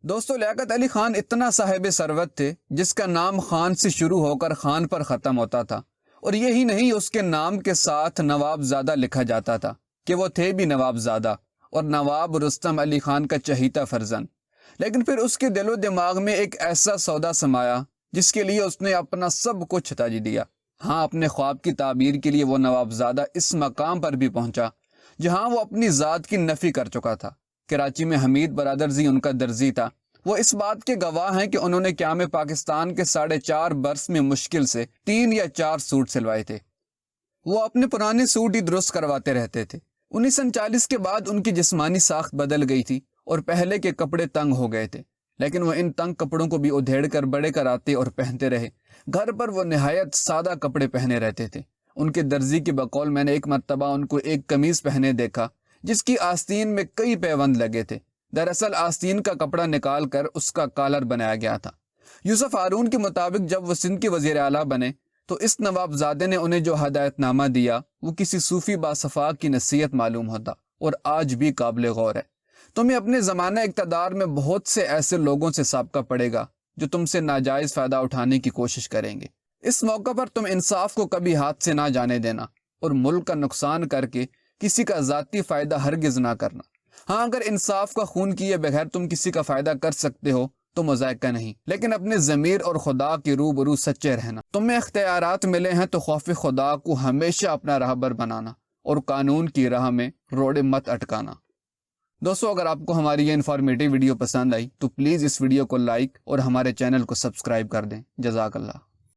دوستو لیاقت علی خان اتنا صاحب ثروت تھے جس کا نام خان سے شروع ہو کر خان پر ختم ہوتا تھا، اور یہی نہیں اس کے نام کے ساتھ نواب زادہ لکھا جاتا تھا کہ وہ تھے بھی نواب زادہ اور نواب رستم علی خان کا چہیتا فرزند۔ لیکن پھر اس کے دل و دماغ میں ایک ایسا سودا سمایا جس کے لیے اس نے اپنا سب کچھ ترجیح دیا۔ ہاں، اپنے خواب کی تعبیر کے لیے وہ نواب زادہ اس مقام پر بھی پہنچا جہاں وہ اپنی ذات کی نفی کر چکا تھا۔ کراچی میں حمید برادرزی ان کا درزی تھا۔ وہ اس بات کے گواہ ہیں کہ انہوں نے قیام پاکستان کے 4.5 برس میں مشکل سے 3 یا 4 سوٹ سلوائے تھے۔ وہ اپنے پرانے سوٹ ہی درست کرواتے رہتے تھے۔ 1939 کے بعد ان کی جسمانی ساخت بدل گئی تھی اور پہلے کے کپڑے تنگ ہو گئے تھے، لیکن وہ ان تنگ کپڑوں کو بھی ادھیڑ کر بڑے کراتے اور پہنتے رہے۔ گھر پر وہ نہایت سادہ کپڑے پہنے رہتے تھے۔ ان کے درزی کی بقول میں نے ایک مرتبہ ان کو ایک قمیض پہنے دیکھا جس کی آستین میں کئی پیوند لگے تھے۔ دراصل آستین کا کپڑا نکال کر اس کا کالر بنایا گیا تھا۔ یوسف ہارون کے مطابق جب وہ سندھ کے وزیر اعلیٰ بنے تو اس نواب زادے نے انہیں جو ہدایت نامہ دیا وہ کسی صوفی باصفا کی نصیحت معلوم ہوتا اور آج بھی قابل غور ہے۔ تمہیں اپنے زمانہ اقتدار میں بہت سے ایسے لوگوں سے سابقہ پڑے گا جو تم سے ناجائز فائدہ اٹھانے کی کوشش کریں گے۔ اس موقع پر تم انصاف کو کبھی ہاتھ سے نہ جانے دینا اور ملک کا نقصان کر کے کسی کا ذاتی فائدہ ہرگز نہ کرنا۔ ہاں، اگر انصاف کا خون کیے بغیر تم کسی کا فائدہ کر سکتے ہو تو مذائقہ نہیں، لیکن اپنے ضمیر اور خدا کے روبرو سچے رہنا۔ تمہیں اختیارات ملے ہیں تو خوف خدا کو ہمیشہ اپنا راہبر بنانا اور قانون کی راہ میں روڑے مت اٹکانا۔ دوستو، اگر آپ کو ہماری یہ انفارمیٹیو ویڈیو پسند آئی تو پلیز اس ویڈیو کو لائک اور ہمارے چینل کو سبسکرائب کر دیں۔ جزاک اللہ۔